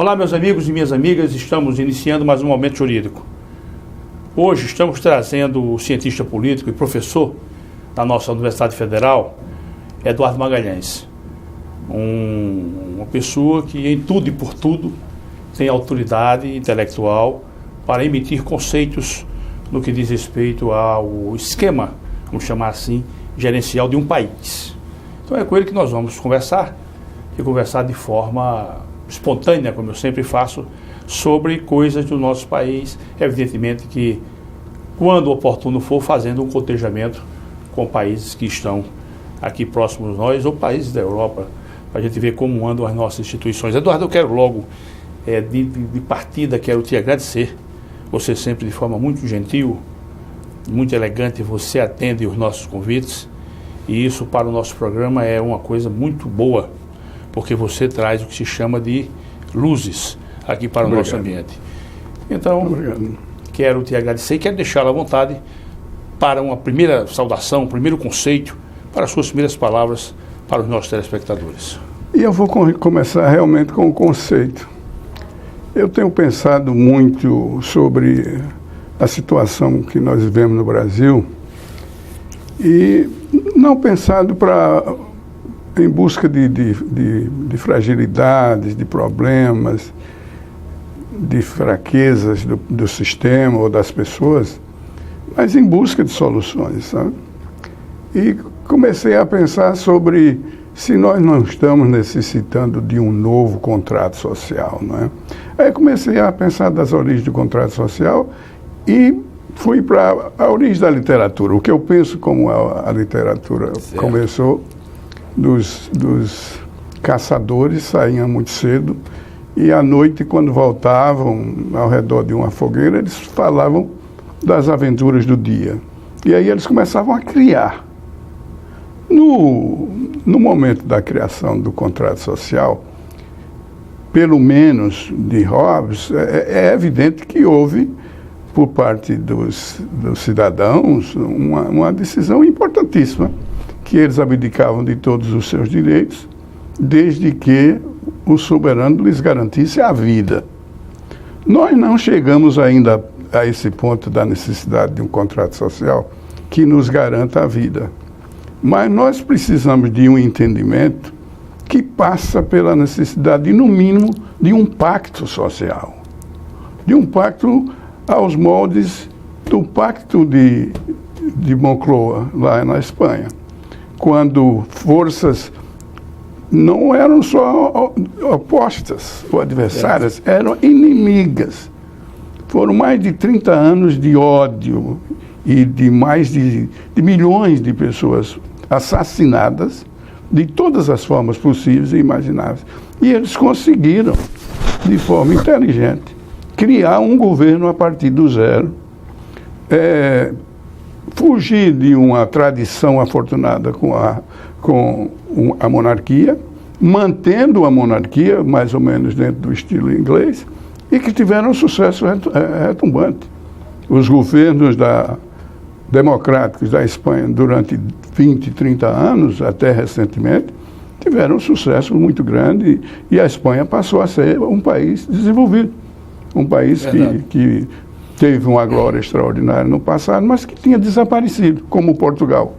Olá, meus amigos e minhas amigas, estamos iniciando mais um Momento Jurídico. Hoje estamos trazendo o cientista político e professor da nossa Universidade Federal, Eduardo Magalhães. Uma pessoa que em tudo e por tudo tem autoridade intelectual para emitir conceitos no que diz respeito ao esquema, vamos chamar assim, gerencial de um país. Então é com ele que nós vamos conversar, e conversar de forma espontânea, como eu sempre faço, sobre coisas do nosso país, evidentemente que, quando oportuno for, fazendo um cotejamento com países que estão aqui próximos de nós, ou países da Europa, para a gente ver como andam as nossas instituições. Eduardo, eu quero logo, de partida, quero te agradecer. Você sempre, de forma muito gentil, muito elegante, você atende os nossos convites, e isso para o nosso programa é uma coisa muito boa, porque você traz o que se chama de luzes aqui para o nosso ambiente. Então, quero te agradecer e quero deixá-lo à vontade para uma primeira saudação, um primeiro conceito, para as suas primeiras palavras para os nossos telespectadores. E eu vou começar realmente com o conceito. Eu tenho pensado muito sobre a situação que nós vivemos no Brasil e não pensado em busca de fragilidades, de problemas, de fraquezas do sistema ou das pessoas, mas em busca de soluções, sabe? E comecei a pensar sobre se nós não estamos necessitando de um novo contrato social, não é? Aí comecei a pensar das origens do contrato social e fui para a origem da literatura. O que eu penso como a literatura começou, dos caçadores saíam muito cedo e à noite, quando voltavam ao redor de uma fogueira, eles falavam das aventuras do dia. E aí eles começavam a criar. No momento da criação do contrato social, pelo menos de Hobbes, é evidente que houve, por parte dos cidadãos, uma decisão importantíssima, que eles abdicavam de todos os seus direitos, desde que o soberano lhes garantisse a vida. Nós não chegamos ainda a esse ponto da necessidade de um contrato social que nos garanta a vida. Mas nós precisamos de um entendimento que passa pela necessidade, no mínimo, de um pacto social. De um pacto aos moldes do Pacto de Moncloa, lá na Espanha, quando forças não eram só opostas ou adversárias, eram inimigas. Foram mais de 30 anos de ódio e de mais de milhões de pessoas assassinadas de todas as formas possíveis e imagináveis. E eles conseguiram, de forma inteligente, criar um governo a partir do zero, fugir de uma tradição afortunada com a monarquia, mantendo a monarquia, mais ou menos dentro do estilo inglês, e que tiveram um sucesso retumbante. Os governos democráticos da Espanha, durante 20, 30 anos, até recentemente, tiveram um sucesso muito grande e a Espanha passou a ser um país desenvolvido. Um país que teve uma glória extraordinária no passado, mas que tinha desaparecido, como Portugal.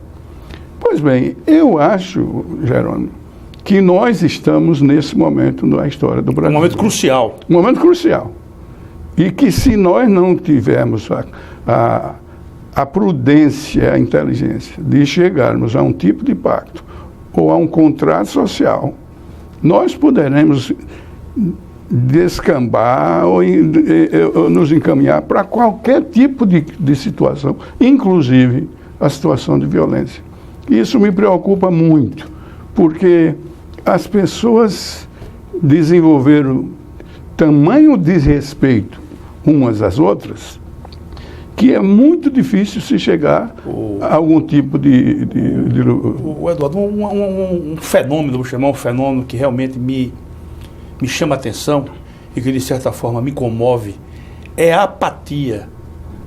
Pois bem, eu acho, Jerônimo, que nós estamos nesse momento na história do Brasil. Um momento crucial. Um momento crucial. E que se nós não tivermos a prudência, a inteligência de chegarmos a um tipo de pacto ou a um contrato social, nós poderemos descambar ou nos encaminhar para qualquer tipo de situação, inclusive a situação de violência. Isso me preocupa muito, porque as pessoas desenvolveram tamanho desrespeito umas às outras, que é muito difícil se chegar a algum tipo de... Eduardo, um fenômeno, vou chamar um fenômeno que realmente me chama a atenção e que de certa forma me comove, é a apatia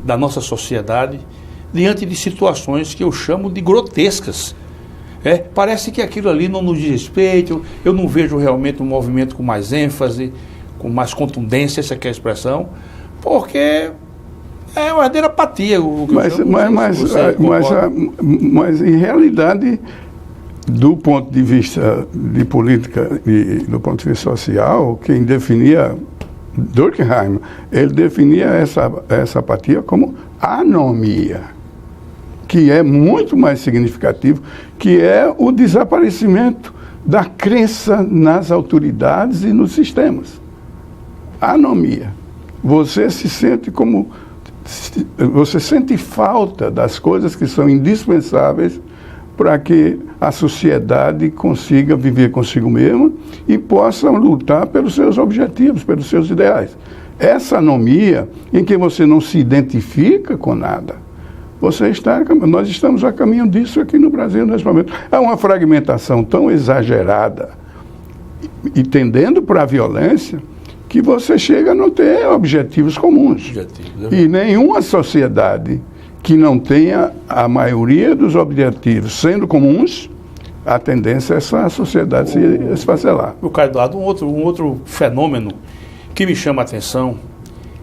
da nossa sociedade diante de situações que eu chamo de grotescas. Parece que aquilo ali não nos diz respeito, eu não vejo realmente um movimento com mais ênfase, com mais contundência, essa que é a expressão, porque é uma verdadeira apatia. Mas em realidade, do ponto de vista de política e do ponto de vista social, quem definia Durkheim, ele definia essa apatia como anomia, que é muito mais significativo, que é o desaparecimento da crença nas autoridades e nos sistemas. Anomia. Você sente falta das coisas que são indispensáveis para que a sociedade consiga viver consigo mesma e possa lutar pelos seus objetivos, pelos seus ideais. Essa anomia em que você não se identifica com nada, nós estamos a caminho disso aqui no Brasil nesse momento. É uma fragmentação tão exagerada e tendendo para a violência que você chega a não ter objetivos comuns. E nenhuma sociedade que não tenha a maioria dos objetivos sendo comuns, a tendência é essa sociedade se esfacelar. Meu caro Eduardo, um outro fenômeno que me chama a atenção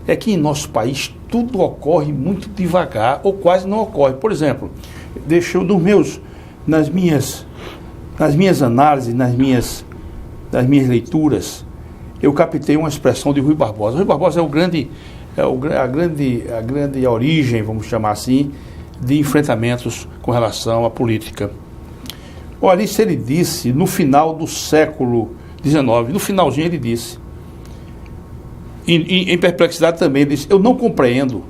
é que em nosso país tudo ocorre muito devagar ou quase não ocorre. Por exemplo, nas minhas análises, nas minhas leituras, eu captei uma expressão de Rui Barbosa. Rui Barbosa é a grande origem, vamos chamar assim, de enfrentamentos com relação à política. Olha, isso ele disse no final do século XIX, no finalzinho ele disse, em perplexidade também, ele disse, eu não compreendo,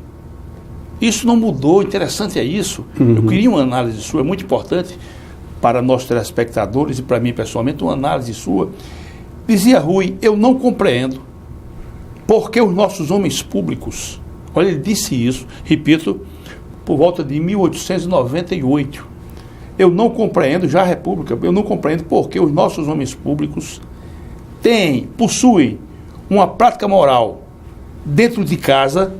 isso não mudou, interessante é isso. Eu queria uma análise sua, é muito importante para nossos telespectadores e para mim pessoalmente, uma análise sua. Dizia Rui, eu não compreendo porque os nossos homens públicos, olha, ele disse isso, repito, por volta de 1898, eu não compreendo, já a República, eu não compreendo porque os nossos homens públicos possuem uma prática moral dentro de casa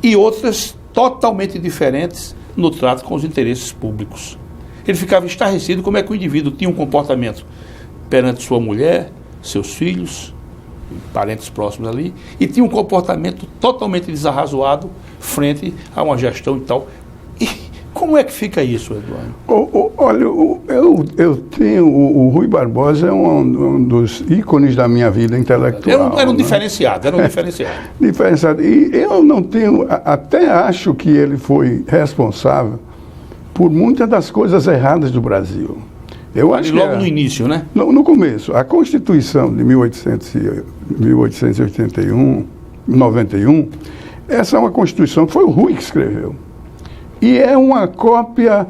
e outras totalmente diferentes no trato com os interesses públicos. Ele ficava estarrecido como é que o indivíduo tinha um comportamento perante sua mulher, seus filhos, parentes próximos ali, e tinha um comportamento totalmente desarrazoado frente a uma gestão e tal. E como é que fica isso, Eduardo? Olha, eu tenho... O Rui Barbosa é um dos ícones da minha vida intelectual. Era um diferenciado. Diferenciado. E eu não tenho... Até acho que ele foi responsável por muitas das coisas erradas do Brasil. Eu acho logo no início, né? No começo. A Constituição de 1881, 91, essa é uma Constituição que foi o Rui que escreveu. E é uma cópia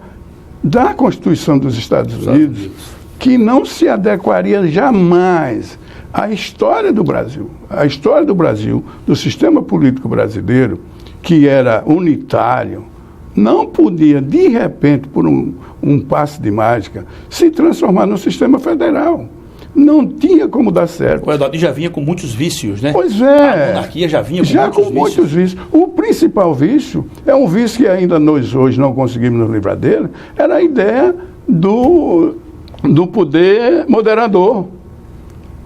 da Constituição dos Estados Unidos que não se adequaria jamais à história do Brasil. A história do Brasil, do sistema político brasileiro, que era unitário, não podia, de repente, por um passe de mágica, se transformar num sistema federal. Não tinha como dar certo. O Eduardo já vinha com muitos vícios, né? Pois é. A monarquia já vinha com muitos vícios. O principal vício, é um vício que ainda nós hoje não conseguimos nos livrar dele, era a ideia do poder moderador.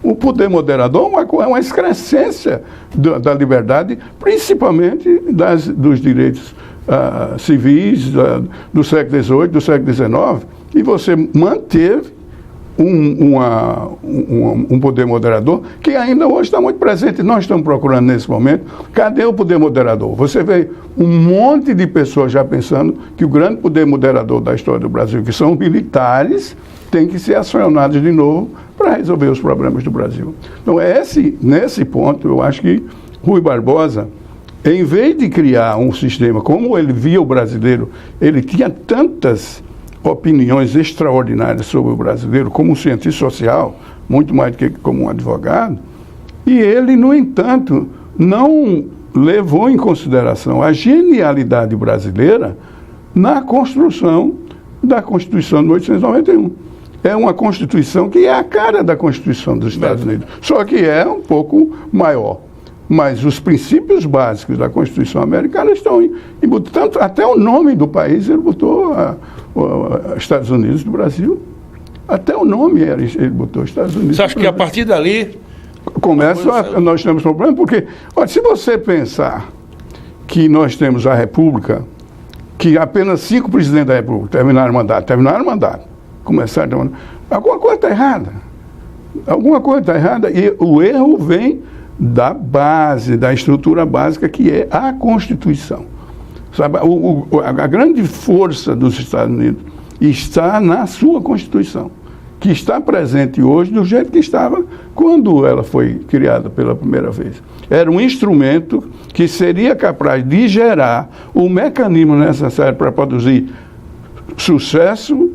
O poder moderador é uma excrescência da liberdade, principalmente dos direitos civis do século XVIII, do século XIX, e você manteve um poder moderador que ainda hoje está muito presente. Nós estamos procurando nesse momento, cadê o poder moderador? Você vê um monte de pessoas já pensando que o grande poder moderador da história do Brasil, que são militares, tem que ser acionados de novo para resolver os problemas do Brasil. Então, nesse ponto, eu acho que Rui Barbosa, em vez de criar um sistema, como ele via o brasileiro, ele tinha tantas opiniões extraordinárias sobre o brasileiro, como um cientista social, muito mais do que como um advogado, e ele, no entanto, não levou em consideração a genialidade brasileira na construção da Constituição de 1891. É uma Constituição que é a cara da Constituição dos Estados Unidos, só que é um pouco maior. Mas os princípios básicos da Constituição americana estão tanto até o nome do país ele botou Estados Unidos do Brasil. Até o nome ele botou Estados Unidos. Você acha que a partir dali Nós temos problema porque, olha, se você pensar que nós temos a República, que apenas 5 presidentes da República terminaram o mandato, começaram a mandato, alguma coisa está errada. Alguma coisa está errada e o erro vem da base, da estrutura básica que é a Constituição. Sabe, a grande força dos Estados Unidos está na sua Constituição, que está presente hoje do jeito que estava quando ela foi criada pela primeira vez. Era um instrumento que seria capaz de gerar o mecanismo necessário para produzir sucesso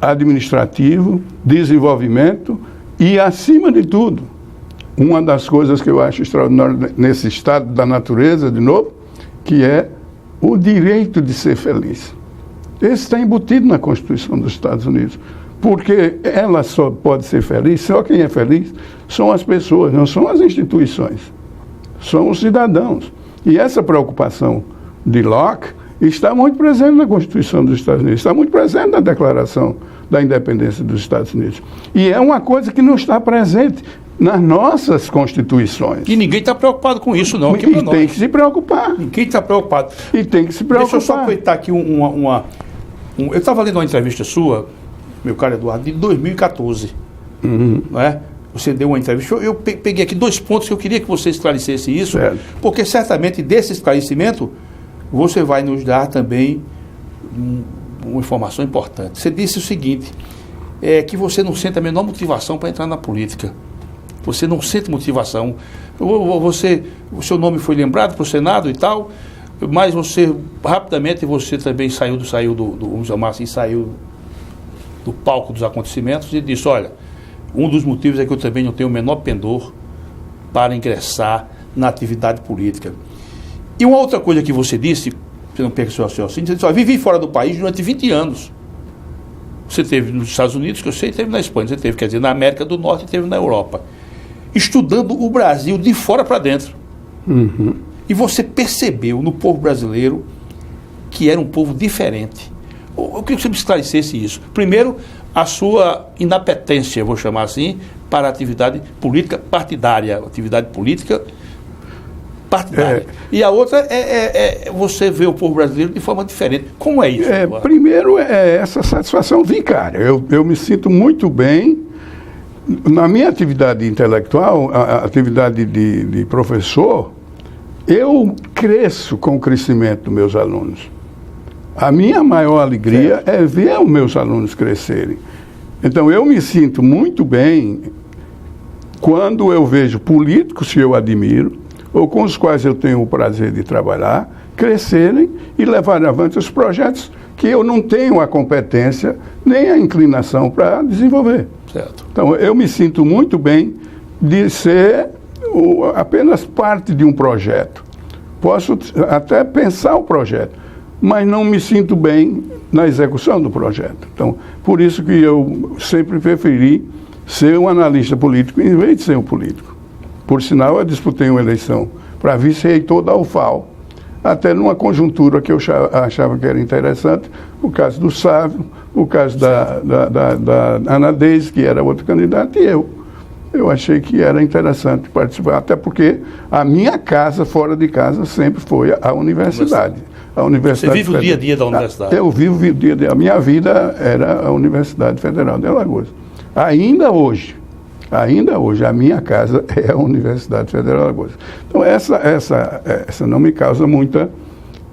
administrativo, desenvolvimento e, acima de tudo, uma das coisas que eu acho extraordinária nesse estado da natureza, de novo, que é o direito de ser feliz. Esse está embutido na Constituição dos Estados Unidos. Porque ela só pode ser feliz, só quem é feliz são as pessoas, não são as instituições, são os cidadãos. E essa preocupação de Locke está muito presente na Constituição dos Estados Unidos, está muito presente na Declaração da Independência dos Estados Unidos. E é uma coisa que não está presente nas nossas constituições. E ninguém está preocupado com isso, não. E tem que se preocupar. Ninguém está preocupado. E tem que se preocupar. Deixa eu só aproveitar aqui eu estava lendo uma entrevista sua, meu caro Eduardo, de 2014. Não é? Você deu uma entrevista. Eu peguei aqui 2 pontos que eu queria que você esclarecesse isso, certo. Porque certamente desse esclarecimento você vai nos dar também uma informação importante. Você disse o seguinte, que você não sente a menor motivação para entrar na política. Você não sente motivação. O seu nome foi lembrado para o Senado e tal, mas você, rapidamente, você também saiu vamos chamar assim, saiu do palco dos acontecimentos e disse, olha, um dos motivos é que eu também não tenho o menor pendor para ingressar na atividade política. E uma outra coisa que você disse, você não perca o seu raciocínio, você disse, olha, vivi fora do país durante 20 anos. Você esteve nos Estados Unidos, que eu sei, esteve na Espanha, você esteve, quer dizer, na América do Norte e esteve na Europa. Estudando o Brasil de fora para dentro. E você percebeu no povo brasileiro que era um povo diferente. Eu queria que você me esclarecesse isso. Primeiro, a sua inapetência, vou chamar assim, para a atividade política partidária. Atividade política partidária. E a outra você vê o povo brasileiro de forma diferente. Como é isso? Primeiro, essa satisfação vicária. Eu me sinto muito bem. Na minha atividade intelectual, a atividade de professor, eu cresço com o crescimento dos meus alunos. A minha maior alegria é ver os meus alunos crescerem. Então, eu me sinto muito bem quando eu vejo políticos que eu admiro, ou com os quais eu tenho o prazer de trabalhar, crescerem e levarem avante os projetos que eu não tenho a competência nem a inclinação para desenvolver. Certo. Então, eu me sinto muito bem de ser apenas parte de um projeto. Posso até pensar o projeto, mas não me sinto bem na execução do projeto. Então, por isso que eu sempre preferi ser um analista político em vez de ser um político. Por sinal, eu disputei uma eleição para vice-reitor da UFAL, até numa conjuntura que eu achava que era interessante, o caso do Sávio, o caso da Ana Deise, que era outro candidato, e eu achei que era interessante participar, até porque a minha casa, fora de casa, sempre foi a universidade. Você vive o dia a dia da universidade? Eu vivo o dia a dia. A minha vida era a Universidade Federal de Alagoas. Ainda hoje, a minha casa é a Universidade Federal de Alagoas. Então, essa não me causa muita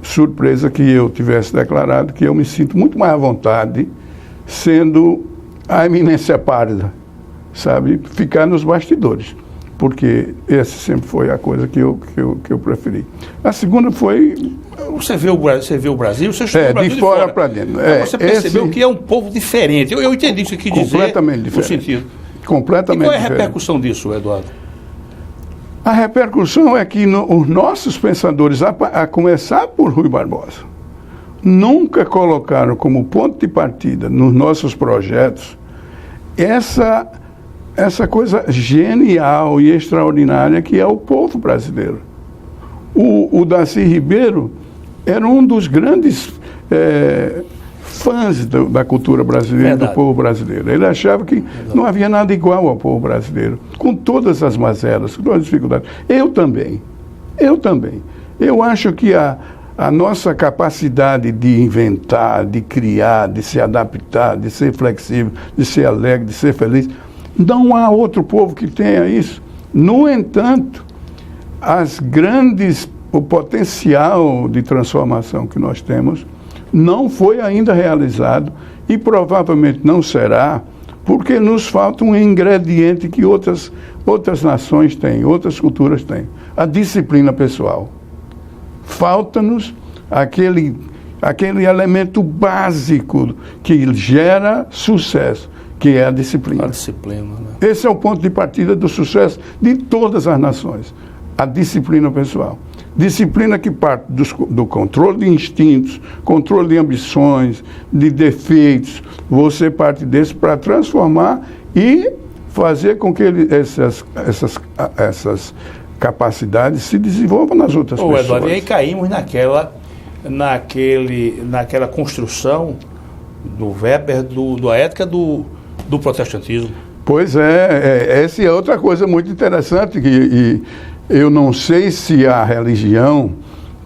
surpresa que eu tivesse declarado que eu me sinto muito mais à vontade sendo a eminência párida, sabe? Ficar nos bastidores, porque essa sempre foi a coisa que eu preferi. A segunda foi... Você vê o Brasil, você estudou o Brasil de fora para dentro. Você percebeu que é um povo diferente. Eu entendi isso que quis dizer. Completamente diferente. No sentido. Completamente diferente. E qual é a diferente. repercussão disso, Eduardo? A repercussão é que os nossos pensadores, a começar por Rui Barbosa, nunca colocaram como ponto de partida nos nossos projetos essa coisa genial e extraordinária que é o povo brasileiro. O Darcy Ribeiro era um dos grandes fãs da cultura brasileira, do povo brasileiro. Ele achava que não havia nada igual ao povo brasileiro, com todas as mazelas, com todas as dificuldades. Eu também. Eu acho que a nossa capacidade de inventar, de criar, de se adaptar, de ser flexível, de ser alegre, de ser feliz, não há outro povo que tenha isso. No entanto, o potencial de transformação que nós temos não foi ainda realizado e provavelmente não será, porque nos falta um ingrediente que outras nações têm, outras culturas têm: a disciplina pessoal. Falta-nos aquele elemento básico que gera sucesso, que é a disciplina. A disciplina, né? Esse é o ponto de partida do sucesso de todas as nações, a disciplina pessoal. Disciplina que parte do controle de instintos, controle de ambições, de defeitos. Você parte desse para transformar e fazer com que essas capacidades se desenvolvam nas outras pessoas. Eduardo, e aí caímos naquela construção do Weber, da ética do protestantismo. Pois essa é outra coisa muito interessante, e eu não sei se a religião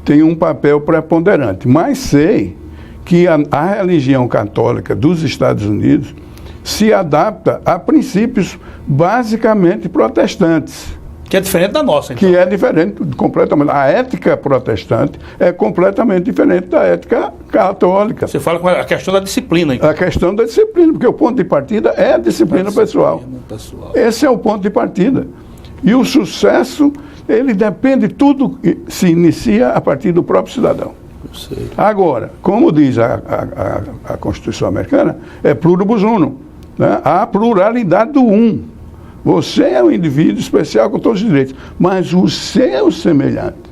tem um papel preponderante, mas sei que a religião católica dos Estados Unidos se adapta a princípios basicamente protestantes. Que é diferente da nossa, então. Que é diferente completamente. A ética protestante é completamente diferente da ética católica. Você fala com a questão da disciplina, então. A questão da disciplina, porque o ponto de partida é a disciplina pessoal. Esse é o ponto de partida. E o sucesso, ele depende, tudo se inicia a partir do próprio cidadão. Agora, como diz a Constituição americana, é pluribus unum, né? A pluralidade do um. Você é um indivíduo especial com todos os direitos, mas o seu semelhante,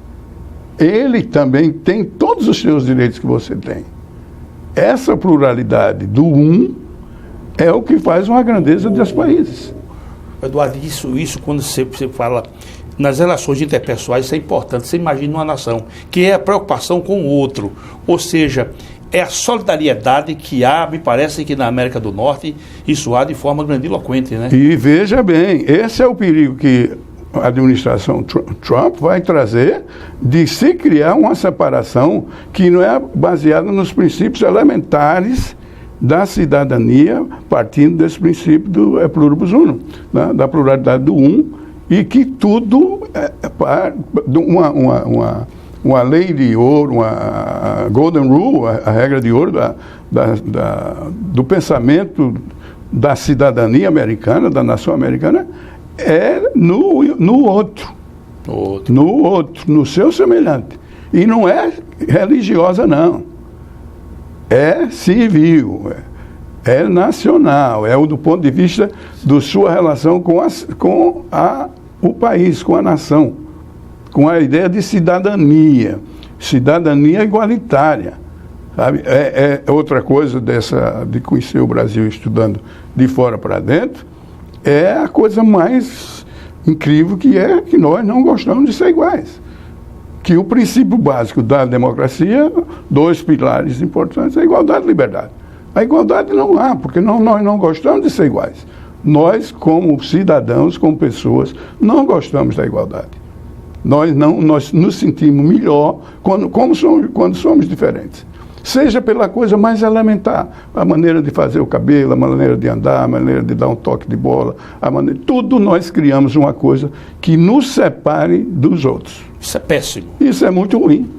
ele também tem todos os seus direitos que você tem. Essa pluralidade do um é o que faz uma grandeza dos países. Eduardo, isso quando você fala nas relações interpessoais, isso é importante. Você imagina uma nação que é a preocupação com o outro, ou seja, é a solidariedade que há, me parece que na América do Norte, isso há de forma grandiloquente, né? E veja bem, esse é o perigo que a administração Trump vai trazer, de se criar uma separação que não é baseada nos princípios elementares da cidadania, partindo desse princípio do pluribus unum, né? Da pluralidade do um, e que tudo uma lei de ouro, uma golden rule, a regra de ouro do pensamento da cidadania americana, da nação americana, é no outro, no seu semelhante. E não é religiosa, não. É civil, é nacional, é do ponto de vista da sua relação com o país, com a nação, com a ideia de cidadania igualitária, sabe? É outra coisa de conhecer o Brasil estudando de fora para dentro, é a coisa mais incrível que nós não gostamos de ser iguais. Que o princípio básico da democracia, dois pilares importantes, é a igualdade e a liberdade. A igualdade não há, porque nós não gostamos de ser iguais. Nós, como cidadãos, como pessoas, não gostamos da igualdade. Nós nos sentimos melhor quando somos diferentes. Seja pela coisa mais elementar, a maneira de fazer o cabelo, a maneira de andar, a maneira de dar um toque de bola, tudo nós criamos uma coisa que nos separe dos outros. Isso é péssimo. Isso é muito ruim.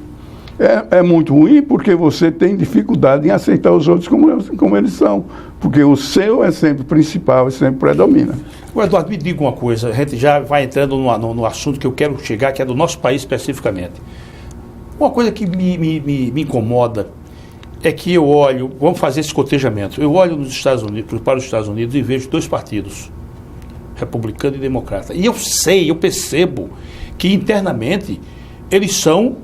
É muito ruim porque você tem dificuldade em aceitar os outros como eles são. Porque o seu é sempre principal e sempre predomina. O Eduardo, me diga uma coisa, a gente já vai entrando no assunto que eu quero chegar, que é do nosso país especificamente. Uma coisa que me incomoda é que eu olho, vamos fazer esse cotejamento, eu olho para os Estados Unidos e vejo dois partidos, republicano e democrata. E eu percebo que internamente eles são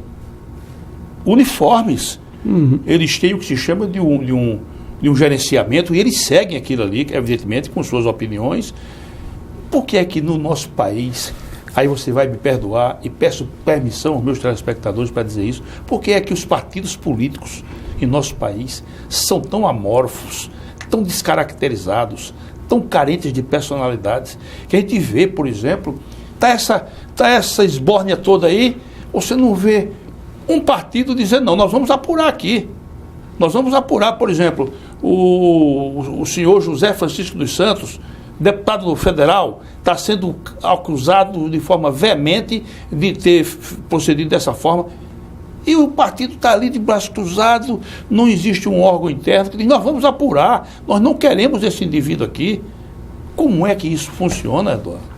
uniformes. Uhum. Eles têm o que se chama de um gerenciamento e eles seguem aquilo ali, evidentemente, com suas opiniões. Por que é que no nosso país, aí você vai me perdoar e peço permissão aos meus telespectadores para dizer isso, por que é que os partidos políticos em nosso país são tão amorfos, tão descaracterizados, tão carentes de personalidades, que a gente vê, por exemplo, tá essa esbórnia toda aí, você não vê um partido dizendo, não, nós vamos apurar aqui. Nós vamos apurar, por exemplo, o senhor José Francisco dos Santos, deputado federal, está sendo acusado de forma veemente de ter procedido dessa forma. E o partido está ali de braço cruzado, não existe um órgão interno que diz, nós vamos apurar, nós não queremos esse indivíduo aqui. Como é que isso funciona, Eduardo?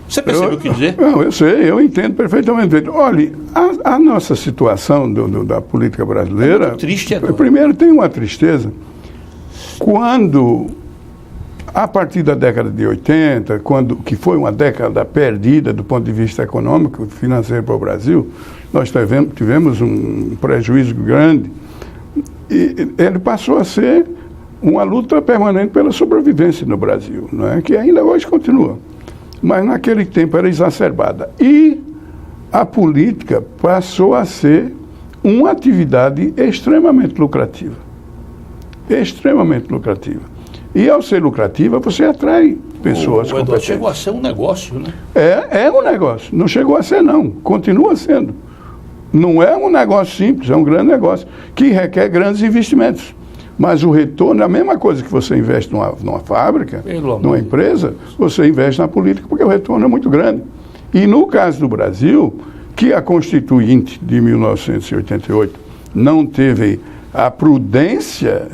Você percebeu o que dizer? Não, eu sei, eu entendo perfeitamente. Olha, a nossa situação da política brasileira... É muito triste, Eduardo. Primeiro, tem uma tristeza. Quando, a partir da década de 80, que foi uma década perdida do ponto de vista econômico e financeiro para o Brasil, nós tivemos um prejuízo grande, e ele passou a ser uma luta permanente pela sobrevivência no Brasil, não é? Que ainda hoje continua. Mas naquele tempo era exacerbada. E a política passou a ser uma atividade extremamente lucrativa. Extremamente lucrativa. E ao ser lucrativa, você atrai pessoas competentes. Chegou a ser um negócio, né? É um negócio. Não chegou a ser, não. Continua sendo. Não é um negócio simples, é um grande negócio, que requer grandes investimentos. Mas o retorno é a mesma coisa que você investe numa fábrica, numa empresa, você investe na política, porque o retorno é muito grande. E no caso do Brasil, que a Constituinte de 1988 não teve a prudência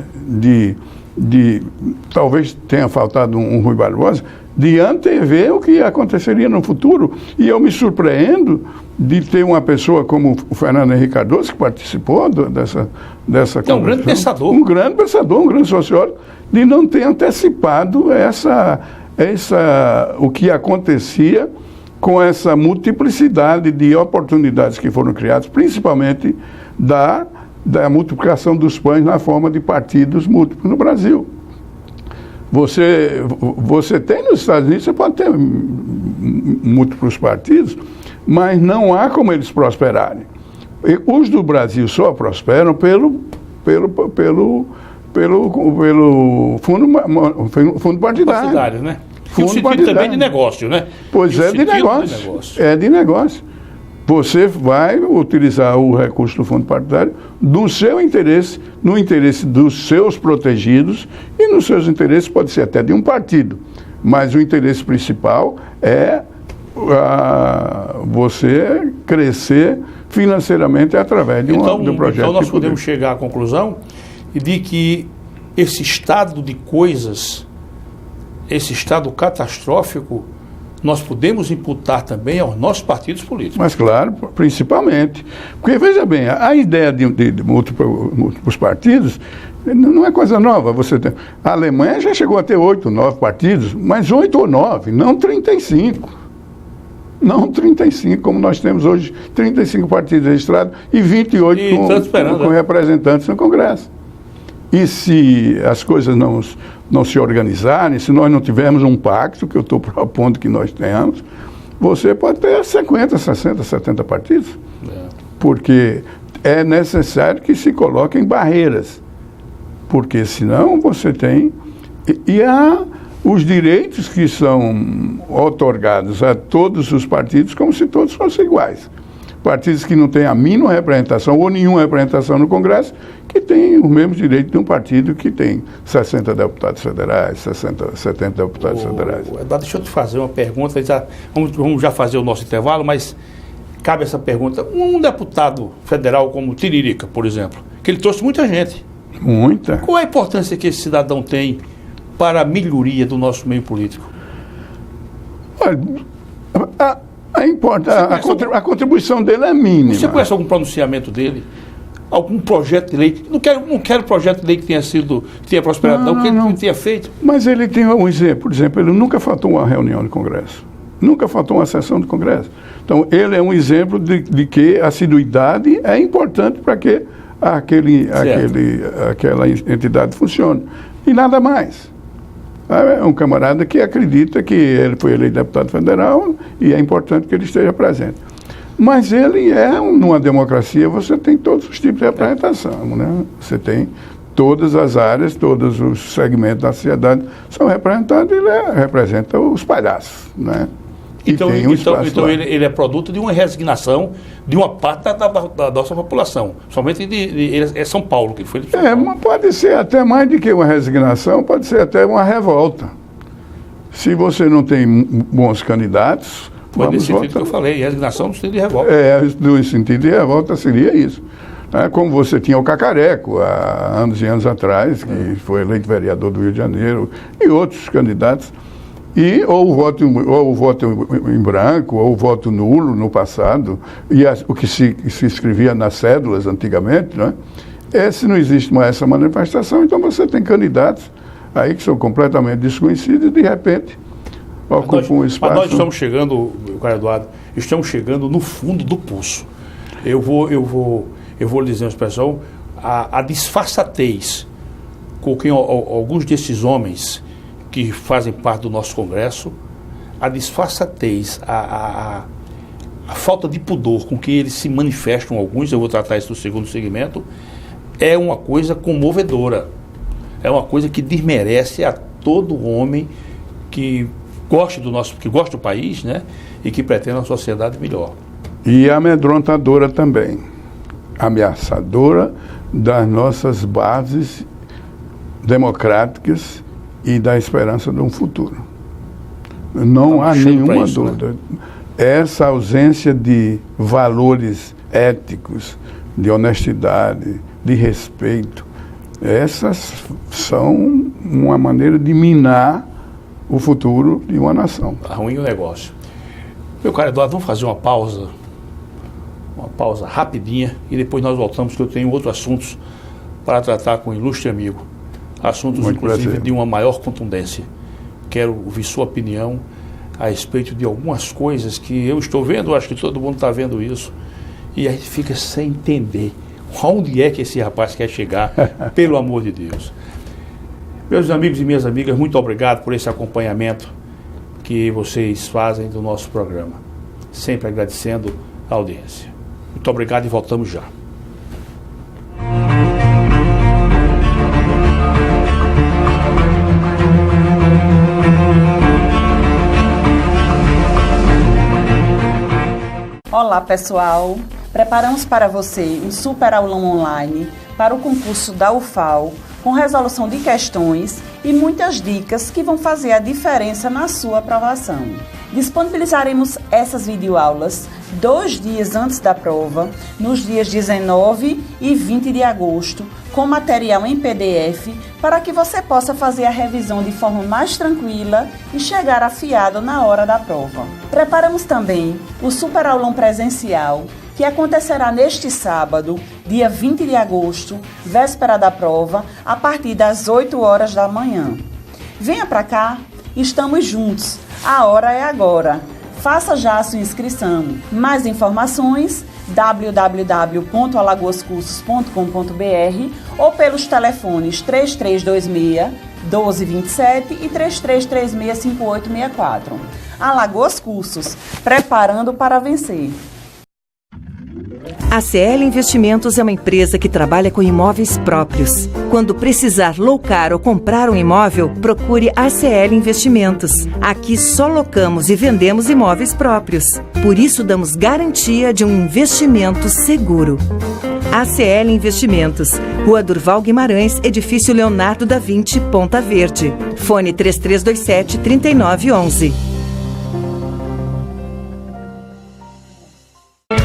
talvez tenha faltado um Rui Barbosa, de antever o que aconteceria no futuro. E eu me surpreendo de ter uma pessoa como o Fernando Henrique Cardoso, que participou dessa conversa. É um grande pensador. Um grande pensador, um grande sociólogo, de não ter antecipado o que acontecia com essa multiplicidade de oportunidades que foram criadas, principalmente da multiplicação dos pães na forma de partidos múltiplos no Brasil. Você tem nos Estados Unidos, você pode ter múltiplos partidos, mas não há como eles prosperarem. Os do Brasil só prosperam pelo fundo partidário. Né? E o sentido também de negócio, né? Pois é, de negócio. É de negócio. Você vai utilizar o recurso do fundo partidário no seu interesse, no interesse dos seus protegidos e nos seus interesses, pode ser até de um partido. Mas o interesse principal é você crescer financeiramente através de um projeto. Então nós podemos chegar à conclusão de que esse estado de coisas, esse estado catastrófico, nós podemos imputar também aos nossos partidos políticos. Mas claro, principalmente. Porque, veja bem, a ideia de múltiplos partidos não é coisa nova. A Alemanha já chegou a ter 8, 9 partidos, mas 8 ou 9, não 35. Não 35, como nós temos hoje, 35 partidos registrados e 28 com representantes no Congresso. E se as coisas não se organizarem, se nós não tivermos um pacto, que eu estou propondo que nós tenhamos, você pode ter 50, 60, 70 partidos. Porque é necessário que se coloquem barreiras. Porque senão você tem... E há os direitos que são otorgados a todos os partidos como se todos fossem iguais. Partidos que não têm a mínima representação ou nenhuma representação no Congresso, que têm o mesmo direito de um partido que tem 60 deputados federais, 70 deputados federais. Deixa eu te fazer uma pergunta, vamos já fazer o nosso intervalo, mas cabe essa pergunta. Um deputado federal como Tiririca, por exemplo, que ele trouxe muita gente. Muita. Qual a importância que esse cidadão tem para a melhoria do nosso meio político? Olha, a contribuição dele é mínima. Você conhece algum pronunciamento dele? Algum projeto de lei? Não quero projeto de lei que tenha prosperado, não, que ele tenha feito. Mas ele tem um exemplo, por exemplo, ele nunca faltou uma reunião de Congresso. Nunca faltou uma sessão do Congresso. Então, ele é um exemplo de que a assiduidade é importante para que aquela entidade funcione. E nada mais. É um camarada que acredita que ele foi eleito deputado federal e é importante que ele esteja presente. Mas ele numa democracia, você tem todos os tipos de representação, né? Você tem todas as áreas, todos os segmentos da sociedade são representados, ele representa os palhaços, né? Então ele é produto de uma resignação de uma parte da nossa população, somente é São Paulo que foi. Mas pode ser até mais do que uma resignação, pode ser até uma revolta. Se você não tem bons candidatos, foi nesse sentido que eu falei, resignação no sentido de revolta. No sentido de revolta seria isso. Como você tinha o Cacareco, há anos e anos atrás, que foi eleito vereador do Rio de Janeiro, e outros candidatos, ou o voto em branco, ou o voto nulo no passado, e o que se escrevia nas cédulas antigamente, né? Se não existe mais essa manifestação, então você tem candidatos aí que são completamente desconhecidos e, de repente, ocupam um espaço. Mas nós estamos chegando, Carlos Eduardo, estamos chegando no fundo do poço. Eu vou lhe dizer uma expressão, a disfarçatez com que alguns desses homens que fazem parte do nosso Congresso, a disfarçatez, a falta de pudor com que eles se manifestam, alguns, eu vou tratar isso no segundo segmento, é uma coisa comovedora. É uma coisa que desmerece a todo homem que gosta do país, né? E que pretende uma sociedade melhor. E amedrontadora também. Ameaçadora das nossas bases democráticas e da esperança de um futuro. Não há nenhuma dúvida. Né? Essa ausência de valores éticos, de honestidade, de respeito, essas são uma maneira de minar o futuro de uma nação. Tá ruim o negócio. Meu caro Eduardo, vamos fazer uma pausa rapidinha e depois nós voltamos, que eu tenho outros assuntos para tratar com o ilustre amigo. Assuntos, muito inclusive, prazer. De uma maior contundência. Quero ouvir sua opinião a respeito de algumas coisas que eu estou vendo, acho que todo mundo está vendo isso, e a gente fica sem entender onde é que esse rapaz quer chegar, pelo amor de Deus. Meus amigos e minhas amigas, muito obrigado por esse acompanhamento que vocês fazem do nosso programa. Sempre agradecendo a audiência. Muito obrigado e voltamos já. Olá pessoal, preparamos para você um super aulão online para o concurso da UFAL, com resolução de questões e muitas dicas que vão fazer a diferença na sua aprovação. Disponibilizaremos essas videoaulas 2 dias antes da prova, nos dias 19 e 20 de agosto, com material em PDF, para que você possa fazer a revisão de forma mais tranquila e chegar afiado na hora da prova. Preparamos também o super aulão presencial, que acontecerá neste sábado, dia 20 de agosto, véspera da prova, a partir das 8 horas da manhã. Venha para cá, estamos juntos, a hora é agora. Faça já a sua inscrição. Mais informações, www.alagoascursos.com.br ou pelos telefones 3326-1227 e 3336-5864. Alagoas Cursos, preparando para vencer. A CL Investimentos é uma empresa que trabalha com imóveis próprios. Quando precisar locar ou comprar um imóvel, procure a CL Investimentos. Aqui só locamos e vendemos imóveis próprios. Por isso damos garantia de um investimento seguro. ACL Investimentos, Rua Durval Guimarães, Edifício Leonardo da Vinci, Ponta Verde. Fone 3327-3911.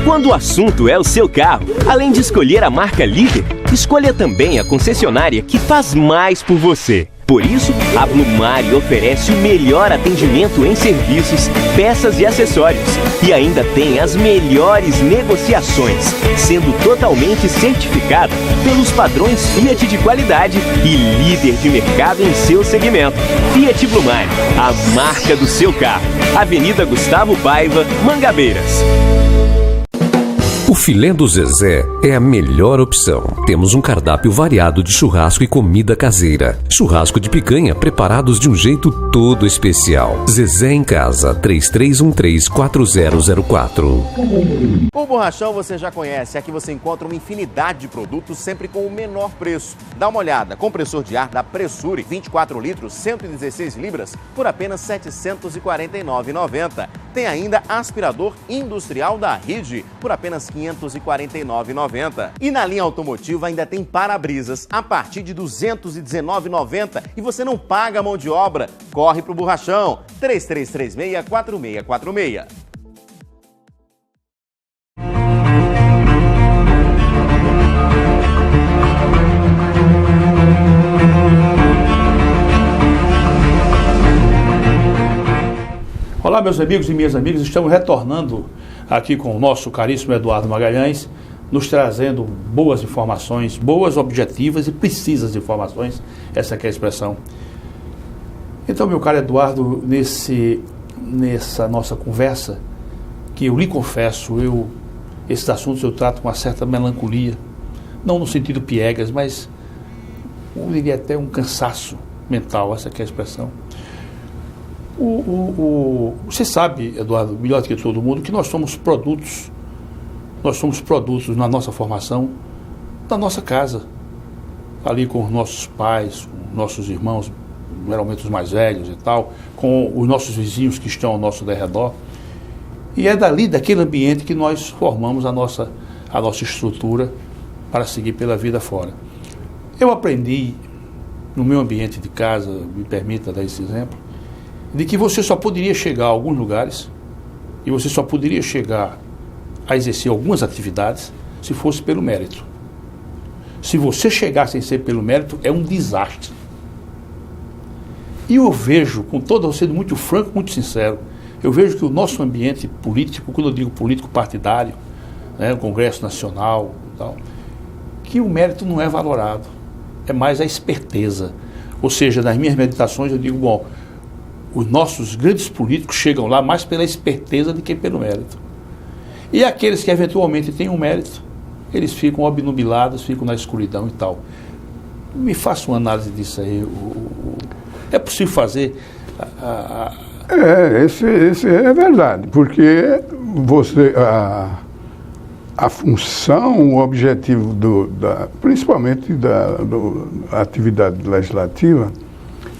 Quando o assunto é o seu carro, além de escolher a marca líder, escolha também a concessionária que faz mais por você. Por isso, a Blumari oferece o melhor atendimento em serviços, peças e acessórios. E ainda tem as melhores negociações, sendo totalmente certificada pelos padrões Fiat de qualidade e líder de mercado em seu segmento. Fiat Blumari, a marca do seu carro. Avenida Gustavo Paiva, Mangabeiras. O filé do Zezé é a melhor opção. Temos um cardápio variado de churrasco e comida caseira. Churrasco de picanha preparados de um jeito todo especial. Zezé em Casa, 3313-4004. O Borrachão você já conhece. Aqui você encontra uma infinidade de produtos sempre com o menor preço. Dá uma olhada. Compressor de ar da Pressure, 24 litros, 116 libras, por apenas R$ 749,90. Tem ainda aspirador industrial da Ride, por apenas R$ 549,90. E na linha automotiva ainda tem para-brisas a partir de R$ 219,90 e você não paga a mão de obra. Corre pro Borrachão, 3336-4646. Olá, meus amigos e minhas amigas, estamos retornando aqui com o nosso caríssimo Eduardo Magalhães, nos trazendo boas informações, boas, objetivas e precisas informações, essa que é a expressão. Então, meu caro Eduardo, nessa nossa conversa, que eu lhe confesso, esses assuntos eu trato com uma certa melancolia, não no sentido piegas, mas eu diria até um cansaço mental, essa que é a expressão. Você sabe, Eduardo, melhor do que todo mundo, que nós somos produtos na nossa formação, da nossa casa, ali com os nossos pais, com nossos irmãos, geralmente os mais velhos e tal, com os nossos vizinhos que estão ao nosso derredor. E é dali, daquele ambiente, que nós formamos a nossa estrutura para seguir pela vida fora. Eu aprendi, no meu ambiente de casa, me permita dar esse exemplo, de que você só poderia chegar a alguns lugares e você só poderia chegar a exercer algumas atividades se fosse pelo mérito. Se você chegar sem ser pelo mérito, é um desastre. E eu vejo, sendo muito franco, muito sincero, eu vejo que o nosso ambiente político, quando eu digo político partidário, o Congresso Nacional e tal, que o mérito não é valorado, é mais a esperteza. Ou seja, nas minhas meditações eu digo, bom, os nossos grandes políticos chegam lá mais pela esperteza do que pelo mérito. E aqueles que eventualmente têm um mérito, eles ficam obnubilados, ficam na escuridão e tal. Me faça uma análise disso aí. É possível fazer? Esse é verdade, porque a função, o objetivo principalmente da atividade legislativa,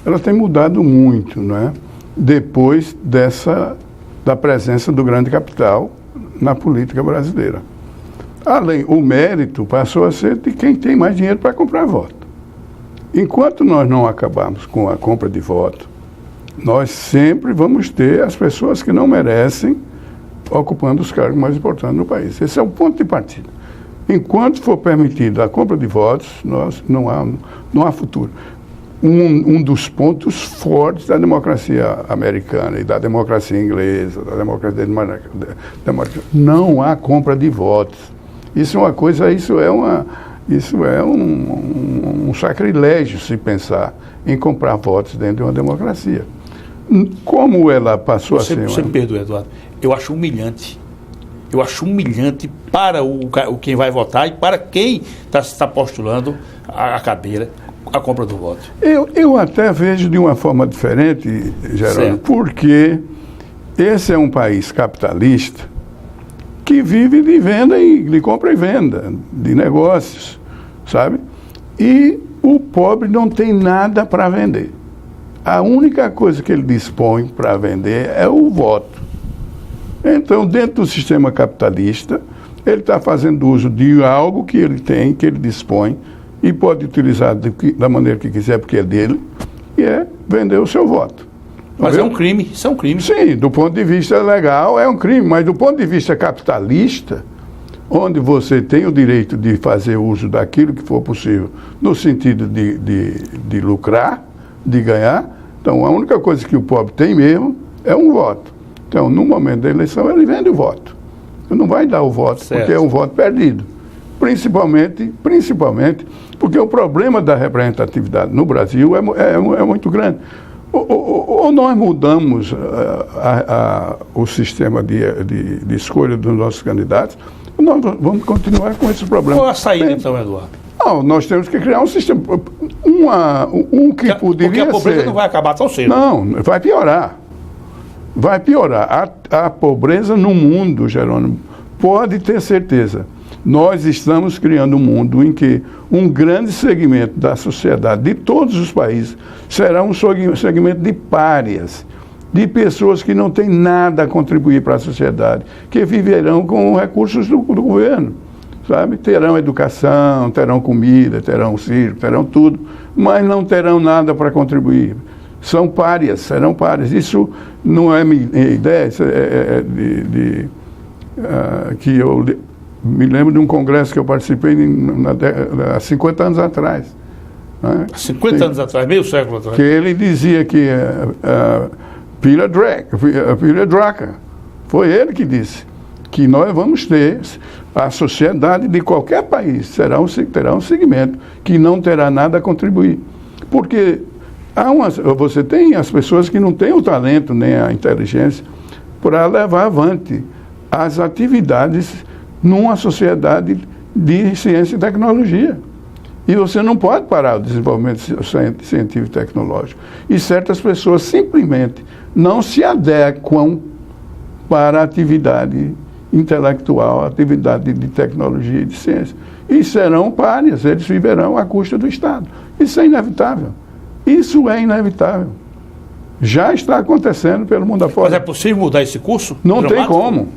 ela tem mudado muito, não é? Depois da presença do grande capital na política brasileira. O mérito passou a ser de quem tem mais dinheiro para comprar voto. Enquanto nós não acabarmos com a compra de voto, nós sempre vamos ter as pessoas que não merecem ocupando os cargos mais importantes no país. Esse é o ponto de partida. Enquanto for permitida a compra de votos, não há futuro. Um dos pontos fortes da democracia americana e da democracia inglesa, da democracia não há compra de votos. Isso é um sacrilégio se pensar em comprar votos dentro de uma democracia. Como ela passou a ser... Você me perdoa, Eduardo. Eu acho humilhante. Eu acho humilhante para quem vai votar e para quem está postulando a cadeira, a compra do voto. Eu até vejo de uma forma diferente, Geraldo, porque esse é um país capitalista que vive de venda de compra e venda, de negócios, sabe? E o pobre não tem nada para vender. A única coisa que ele dispõe para vender é o voto. Então, dentro do sistema capitalista, ele está fazendo uso de algo que ele tem, que ele dispõe, e pode utilizar da maneira que quiser, porque é dele, e é vender o seu voto. Mas é um crime, isso é um crime. Sim, do ponto de vista legal é um crime, mas do ponto de vista capitalista, onde você tem o direito de fazer uso daquilo que for possível, no sentido de lucrar, de ganhar, então a única coisa que o pobre tem mesmo é um voto. Então, no momento da eleição, ele vende o voto. Ele não vai dar o voto, porque é um voto perdido. Principalmente porque o problema da representatividade no Brasil é muito grande. Ou nós mudamos o sistema de escolha dos nossos candidatos, nós vamos continuar com esse problema. Qual a saída, então, Eduardo? Não, nós temos que criar um sistema, que poderia porque a pobreza ser... não vai acabar tão cedo. Não, vai piorar. Vai piorar. A pobreza no mundo, Jerônimo, pode ter certeza. Nós estamos criando um mundo em que um grande segmento da sociedade, de todos os países, será um segmento de párias, de pessoas que não têm nada a contribuir para a sociedade, que viverão com recursos do governo, sabe? Terão educação, terão comida, terão circo, terão tudo, mas não terão nada para contribuir. São párias, serão párias. Isso não é minha ideia, isso que eu me lembro de um congresso que eu participei há 50 anos atrás. Né? 50 anos atrás, meio século atrás. Que ele dizia que Peter Drucker, foi ele que disse que nós vamos ter, a sociedade de qualquer país terá um segmento que não terá nada a contribuir. Porque você tem as pessoas que não têm o talento nem a inteligência para levar avante as atividades numa sociedade de ciência e tecnologia. E você não pode parar o desenvolvimento científico e tecnológico. E certas pessoas simplesmente não se adequam para a atividade intelectual, a atividade de tecnologia e de ciência. E serão párias, eles viverão à custa do Estado. Isso é inevitável. Isso é inevitável. Já está acontecendo pelo mundo afora. Mas é possível mudar esse curso? Não tem como.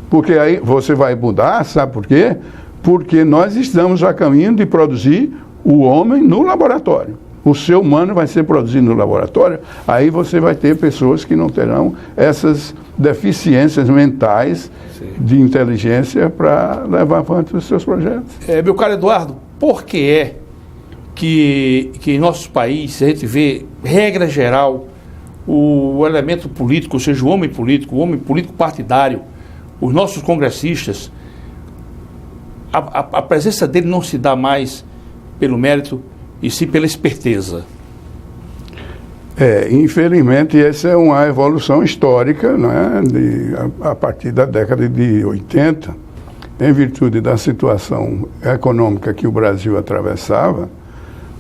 Porque aí você vai mudar, sabe por quê? Porque nós estamos a caminho de produzir o homem no laboratório. O ser humano vai ser produzido no laboratório, aí você vai ter pessoas que não terão essas deficiências mentais de inteligência para levar avante os seus projetos. Meu caro Eduardo, por que é que em nosso país, a gente vê, regra geral, o elemento político, ou seja, o homem político partidário, os nossos congressistas, a presença dele não se dá mais pelo mérito e sim pela esperteza? Infelizmente, essa é uma evolução histórica, né, a partir da década de 80, em virtude da situação econômica que o Brasil atravessava,